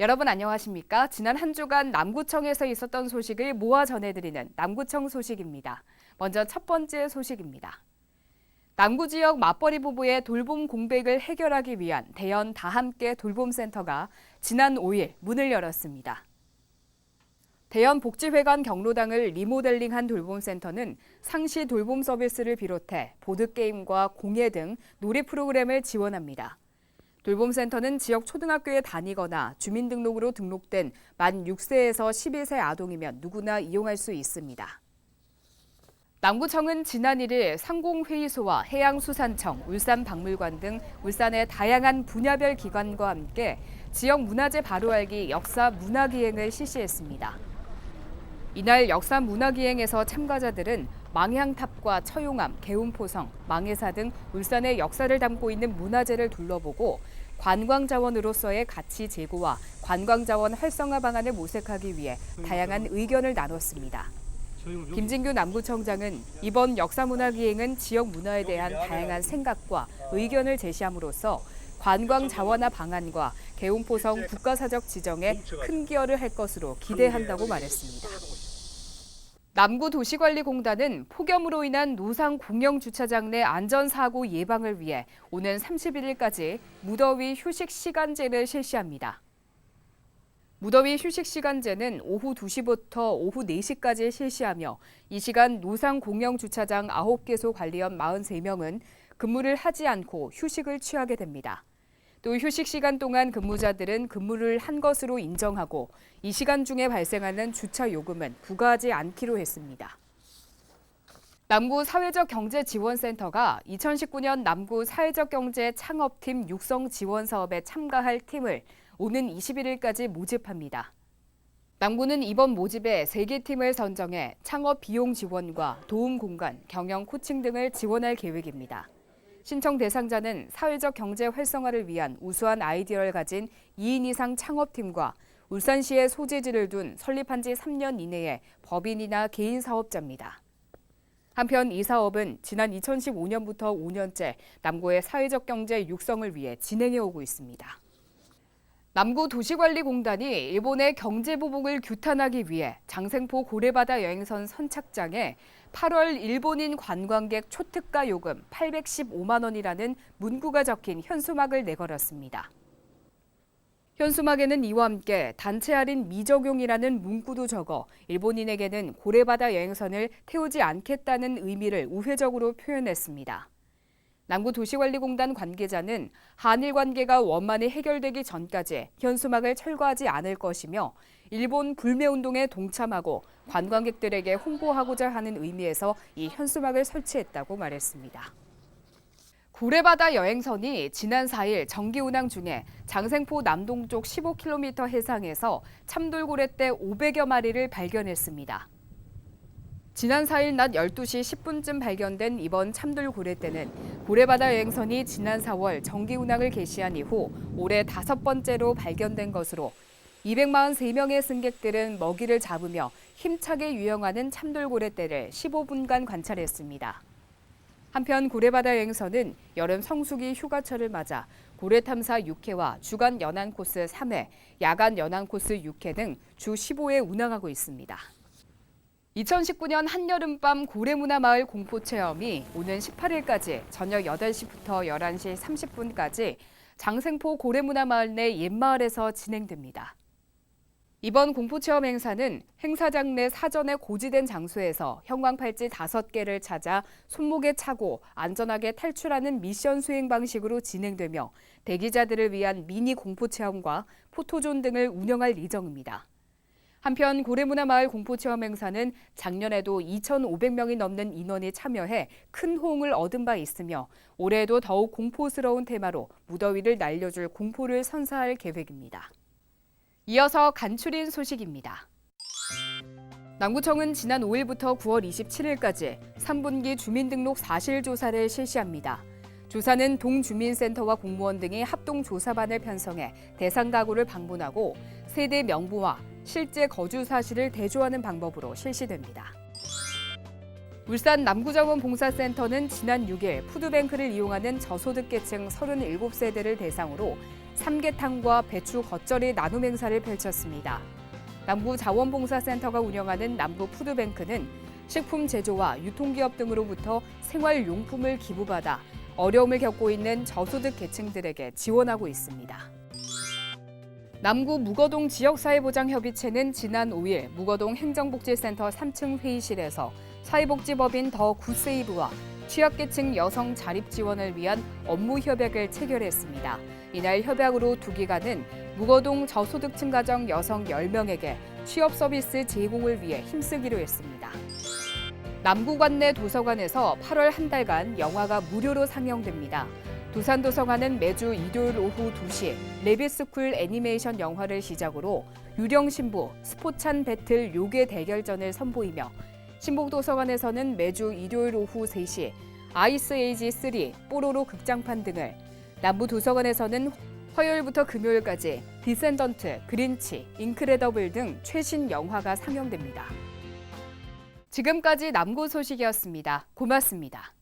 여러분 안녕하십니까? 지난 한 주간 남구청에서 있었던 소식을 모아 전해드리는 남구청 소식입니다. 먼저 첫 번째 소식입니다. 남구 지역 맞벌이 부부의 돌봄 공백을 해결하기 위한 대연 다함께 돌봄센터가 지난 5일 문을 열었습니다. 대연 복지회관 경로당을 리모델링한 돌봄센터는 상시 돌봄 서비스를 비롯해 보드게임과 공예 등 놀이 프로그램을 지원합니다. 돌봄센터는 지역 초등학교에 다니거나 주민등록으로 등록된 만 6세에서 12세 아동이면 누구나 이용할 수 있습니다. 남구청은 지난 1일 상공회의소와 해양수산청, 울산박물관 등 울산의 다양한 분야별 기관과 함께 지역 문화재 바로알기 역사 문화기행을 실시했습니다. 이날 역사 문화기행에서 참가자들은 망향탑과 처용암, 개운포성, 망해사 등 울산의 역사를 담고 있는 문화재를 둘러보고 관광자원으로서의 가치 제고와 관광자원 활성화 방안을 모색하기 위해 다양한 의견을 나눴습니다. 김진규 남구청장은 이번 역사문화기행은 지역 문화에 대한 다양한 생각과 의견을 제시함으로써 관광 자원화 방안과 개운포성 국가사적 지정에 큰 기여를 할 것으로 기대한다고 말했습니다. 남구도시관리공단은 폭염으로 인한 노상 공영 주차장 내 안전사고 예방을 위해 오는 31일까지 무더위 휴식시간제를 실시합니다. 무더위 휴식시간제는 오후 2시부터 오후 4시까지 실시하며 이 시간 노상 공영주차장 9개소 관리원 43명은 근무를 하지 않고 휴식을 취하게 됩니다. 또 휴식 시간 동안 근무자들은 근무를 한 것으로 인정하고 이 시간 중에 발생하는 주차 요금은 부과하지 않기로 했습니다. 남구 사회적경제지원센터가 2019년 남구 사회적경제 창업팀 육성 지원 사업에 참가할 팀을 오는 21일까지 모집합니다. 남구는 이번 모집에 3개 팀을 선정해 창업 비용 지원과 도움 공간, 경영 코칭 등을 지원할 계획입니다. 신청 대상자는 사회적 경제 활성화를 위한 우수한 아이디어를 가진 2인 이상 창업팀과 울산시에 소재지를 둔 설립한 지 3년 이내의 법인이나 개인 사업자입니다. 한편 이 사업은 지난 2015년부터 5년째 남구의 사회적 경제 육성을 위해 진행해 오고 있습니다. 남구도시관리공단이 일본의 경제보복을 규탄하기 위해 장생포 고래바다 여행선 선착장에 8월 일본인 관광객 초특가 요금 815만 원이라는 문구가 적힌 현수막을 내걸었습니다. 현수막에는 이와 함께 단체 할인 미적용이라는 문구도 적어 일본인에게는 고래바다 여행선을 태우지 않겠다는 의미를 우회적으로 표현했습니다. 남구도시관리공단 관계자는 한일 관계가 원만히 해결되기 전까지 현수막을 철거하지 않을 것이며 일본 불매운동에 동참하고 관광객들에게 홍보하고자 하는 의미에서 이 현수막을 설치했다고 말했습니다. 고래바다 여행선이 지난 4일 정기 운항 중에 장생포 남동쪽 15km 해상에서 참돌고래떼 500여 마리를 발견했습니다. 지난 4일 낮 12시 10분쯤 발견된 이번 참돌고래떼는 고래바다 여행선이 지난 4월 정기 운항을 개시한 이후 올해 5번째로 발견된 것으로 243명의 승객들은 먹이를 잡으며 힘차게 유영하는 참돌고래떼를 15분간 관찰했습니다. 한편 고래바다 여행선은 여름 성수기 휴가철을 맞아 고래 탐사 6회와 주간 연안 코스 3회, 야간 연안 코스 6회 등 주 15회 운항하고 있습니다. 2019년 한여름밤 고래문화마을 공포체험이 오는 18일까지 저녁 8시부터 11시 30분까지 장생포 고래문화마을 내 옛마을에서 진행됩니다. 이번 공포체험 행사는 행사장 내 사전에 고지된 장소에서 형광팔찌 5개를 찾아 손목에 차고 안전하게 탈출하는 미션 수행 방식으로 진행되며 대기자들을 위한 미니 공포체험과 포토존 등을 운영할 예정입니다. 한편 고래문화마을 공포체험 행사는 작년에도 2,500명이 넘는 인원이 참여해 큰 호응을 얻은 바 있으며 올해에도 더욱 공포스러운 테마로 무더위를 날려줄 공포를 선사할 계획입니다. 이어서 간추린 소식입니다. 남구청은 지난 5일부터 9월 27일까지 3분기 주민등록 사실조사를 실시합니다. 조사는 동주민센터와 공무원 등이 합동조사반을 편성해 대상 가구를 방문하고 세대 명부와 실제 거주 사실을 대조하는 방법으로 실시됩니다. 울산 남구자원봉사센터는 지난 6일 푸드뱅크를 이용하는 저소득계층 37세대를 대상으로 삼계탕과 배추 겉절이 나눔 행사를 펼쳤습니다. 남부자원봉사센터가 운영하는 남부푸드뱅크는 식품 제조와 유통기업 등으로부터 생활용품을 기부받아 어려움을 겪고 있는 저소득 계층들에게 지원하고 있습니다. 남구 무거동 지역사회보장협의체는 지난 5일 무거동 행정복지센터 3층 회의실에서 사회복지법인 더 굿세이브와 취약계층 여성 자립 지원을 위한 업무 협약을 체결했습니다. 이날 협약으로 두 기관은 무거동 저소득층 가정 여성 10명에게 취업 서비스 제공을 위해 힘쓰기로 했습니다. 남구관내 도서관에서 8월 한 달간 영화가 무료로 상영됩니다. 두산도서관은 매주 일요일 오후 2시 레빗스쿨 애니메이션 영화를 시작으로 유령신부, 스포찬 배틀 요괴 대결전을 선보이며 신북도서관에서는 매주 일요일 오후 3시 아이스 에이지 3, 뽀로로 극장판 등을, 남부도서관에서는 화요일부터 금요일까지 디센던트, 그린치, 인크레더블 등 최신 영화가 상영됩니다. 지금까지 남구 소식이었습니다. 고맙습니다.